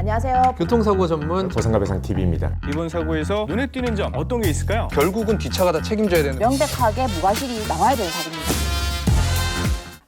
안녕하세요. 교통사고 전문 보상가배상TV입니다. 이번 사고에서 눈에 띄는 점 어떤 게 있을까요? 결국은 뒷차가 다 책임져야 되는 명백하게 무과실이 나와야 되는 사고입니다.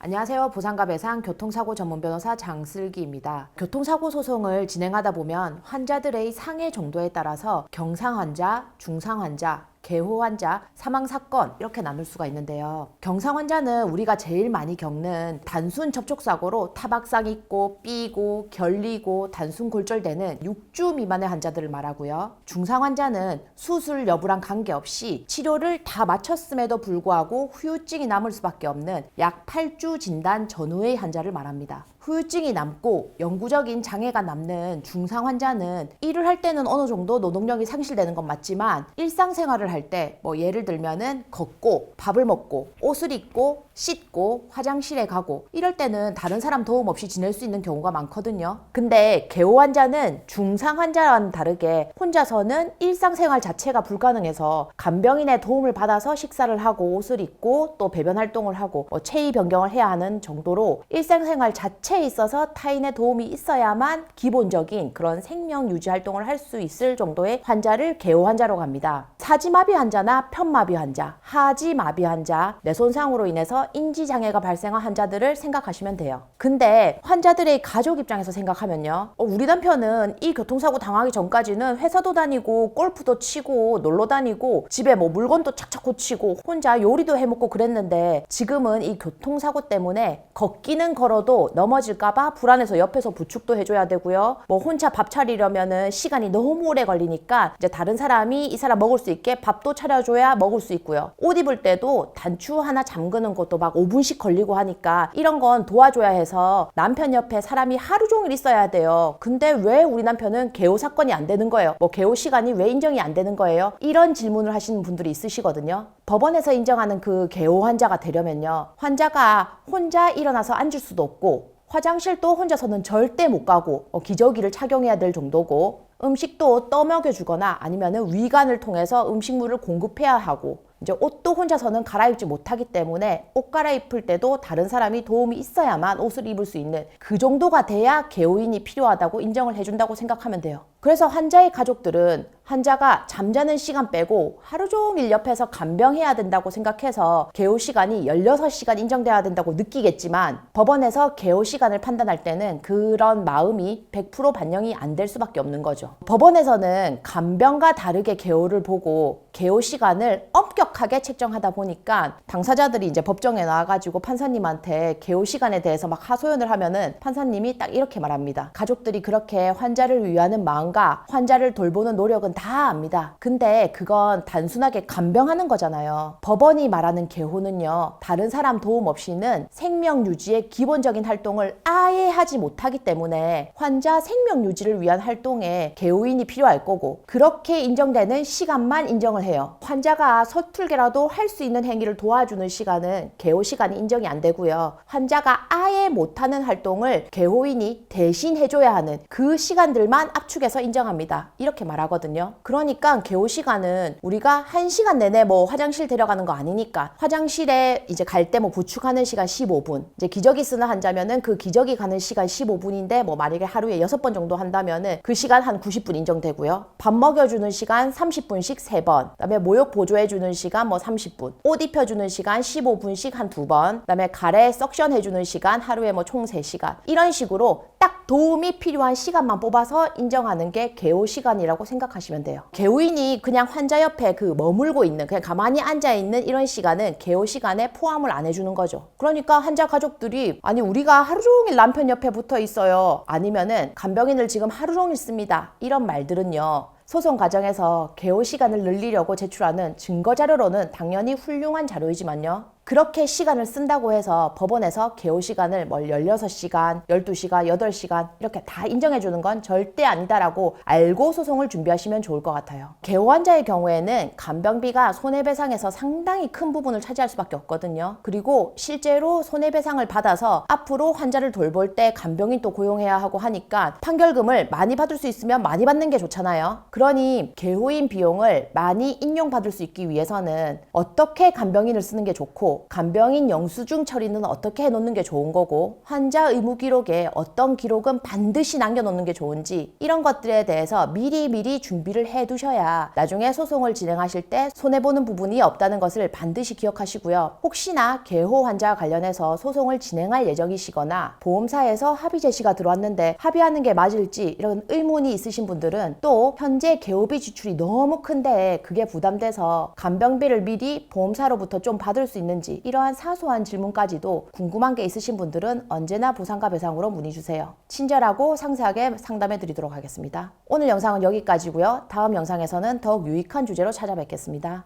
안녕하세요. 보상가 배상 교통사고 전문 변호사 장슬기입니다. 교통사고 소송을 진행하다 보면 환자들의 상해 정도에 따라서 경상 환자, 중상 환자, 개호 환자, 사망 사건 이렇게 나눌 수가 있는데요. 경상 환자는 우리가 제일 많이 겪는 단순 접촉사고로 타박상 있고 삐고 결리고 단순 골절되는 6주 미만의 환자들을 말하고요. 중상 환자는 수술 여부랑 관계없이 치료를 다 마쳤음에도 불구하고 후유증이 남을 수밖에 없는 약 8주 진단 전후의 환자를 말합니다. 후유증이 남고 영구적인 장애가 남는 중상 환자는 일을 할 때는 어느 정도 노동력이 상실되는 건 맞지만 일상생활을 할 때 뭐 예를 들면은 걷고 밥을 먹고 옷을 입고 씻고 화장실에 가고 이럴 때는 다른 사람 도움 없이 지낼 수 있는 경우가 많거든요. 근데 개호 환자는 중상 환자와는 다르게 혼자서는 일상생활 자체가 불가능해서 간병인의 도움을 받아서 식사를 하고 옷을 입고 또 배변 활동을 하고 체위 변경을 해야 하는 정도로 일상생활 자체에 있어서 타인의 도움이 있어야만 기본적인 그런 생명 유지 활동을 할 수 있을 정도의 환자를 개호 환자로 합니다. 사지마비 환자나 편마비 환자, 하지마비 환자, 뇌손상으로 인해서 인지장애가 발생한 환자들을 생각하시면 돼요. 근데 환자들의 가족 입장에서 생각하면요. 우리 남편은 이 교통사고 당하기 전까지는 회사도 다니고 골프도 치고 놀러 다니고 집에 뭐 물건도 착착 고치고 혼자 요리도 해먹고 그랬는데 지금은 이 교통사고 때문에 걷기는 걸어도 넘어질까봐 불안해서 옆에서 부축도 해줘야 되고요. 뭐 혼자 밥 차리려면은 시간이 너무 오래 걸리니까 이제 다른 사람이 이 사람 먹을 수 있게 밥도 차려줘야 먹을 수 있고요. 옷 입을 때도 단추 하나 잠그는 것도 막 5분씩 걸리고 하니까 이런 건 도와줘야 해서 남편 옆에 사람이 하루 종일 있어야 돼요. 근데 왜 우리 남편은 개호 사건이 안 되는 거예요? 뭐 개호 시간이 왜 인정이 안 되는 거예요? 이런 질문을 하시는 분들이 있으시거든요. 법원에서 인정하는 그 개호 환자가 되려면요. 환자가 혼자 일어나서 앉을 수도 없고 화장실도 혼자서는 절대 못 가고 기저귀를 착용해야 될 정도고 음식도 떠먹여 주거나 아니면은 위관을 통해서 음식물을 공급해야 하고 이제 옷도 혼자서는 갈아입지 못하기 때문에 옷 갈아입을 때도 다른 사람이 도움이 있어야만 옷을 입을 수 있는 그 정도가 돼야 개호인이 필요하다고 인정을 해준다고 생각하면 돼요. 그래서 환자의 가족들은 환자가 잠자는 시간 빼고 하루 종일 옆에서 간병해야 된다고 생각해서 개호 시간이 16시간 인정돼야 된다고 느끼겠지만 법원에서 개호 시간을 판단할 때는 그런 마음이 100% 반영이 안 될 수밖에 없는 거죠. 법원에서는 간병과 다르게 개호를 보고 개호 시간을 엄격하게 책정하다 보니까 당사자들이 이제 법정에 나와가지고 판사님한테 개호 시간에 대해서 막 하소연을 하면은 판사님이 딱 이렇게 말합니다. 가족들이 그렇게 환자를 위하는 마음과 환자를 돌보는 노력은 다 압니다. 근데 그건 단순하게 간병하는 거잖아요. 법원이 말하는 개호는요. 다른 사람 도움 없이는 생명 유지의 기본적인 활동을 아예 하지 못하기 때문에 환자 생명 유지를 위한 활동에 개호인이 필요할 거고 그렇게 인정되는 시간만 인정을 해요. 환자가 서툴게라도 할 수 있는 행위를 도와주는 시간은 개호 시간이 인정이 안 되고요. 환자가 아예 못하는 활동을 개호인이 대신 해줘야 하는 그 시간들만 압축해서 인정합니다. 이렇게 말하거든요. 그러니까 개호 시간은 우리가 1시간 내내 뭐 화장실 데려가는 거 아니니까 화장실에 이제 갈 때 뭐 부축하는 시간 15분 이제 기저귀 쓰는 환자면은 그 기저귀 가는 시간 15분인데 뭐 만약에 하루에 6번 정도 한다면은 그 시간 한 90분 인정되고요. 밥 먹여주는 시간 30분씩 3번 그다음에 모욕 보조해주는 시간 뭐 30분 옷 입혀주는 시간 15분씩 한 2번 그다음에 가래 석션 해주는 시간 하루에 뭐 총 3시간 이런 식으로 딱 도움이 필요한 시간만 뽑아서 인정하는 게 개호 시간이라고 생각하시면 돼요. 개호인이 그냥 환자 옆에 그 머물고 있는 그냥 가만히 앉아있는 이런 시간은 개호 시간에 포함을 안 해주는 거죠. 그러니까 환자 가족들이 아니 우리가 하루 종일 남편 옆에 붙어 있어요. 아니면은 간병인을 지금 하루 종일 씁니다. 이런 말들은요. 소송 과정에서 개호 시간을 늘리려고 제출하는 증거 자료로는 당연히 훌륭한 자료이지만요. 그렇게 시간을 쓴다고 해서 법원에서 개호 시간을 16시간, 12시간, 8시간 이렇게 다 인정해주는 건 절대 아니다라고 알고 소송을 준비하시면 좋을 것 같아요. 개호 환자의 경우에는 간병비가 손해배상에서 상당히 큰 부분을 차지할 수밖에 없거든요. 그리고 실제로 손해배상을 받아서 앞으로 환자를 돌볼 때 간병인도 고용해야 하고 하니까 판결금을 많이 받을 수 있으면 많이 받는 게 좋잖아요. 그러니 개호인 비용을 많이 인용받을 수 있기 위해서는 어떻게 간병인을 쓰는 게 좋고 그리고 간병인 영수증 처리는 어떻게 해놓는 게 좋은 거고 환자 의무 기록에 어떤 기록은 반드시 남겨놓는 게 좋은지 이런 것들에 대해서 미리 준비를 해두셔야 나중에 소송을 진행하실 때 손해보는 부분이 없다는 것을 반드시 기억하시고요. 혹시나 개호 환자와 관련해서 소송을 진행할 예정이시거나 보험사에서 합의 제시가 들어왔는데 합의하는 게 맞을지 이런 의문이 있으신 분들은 또 현재 개호비 지출이 너무 큰데 그게 부담돼서 간병비를 미리 보험사로부터 좀 받을 수 있는지 이러한 사소한 질문까지도 궁금한 게 있으신 분들은 언제나 보상과 배상으로 문의 주세요. 친절하고 상세하게 상담해 드리도록 하겠습니다. 오늘 영상은 여기까지고요. 다음 영상에서는 더욱 유익한 주제로 찾아뵙겠습니다.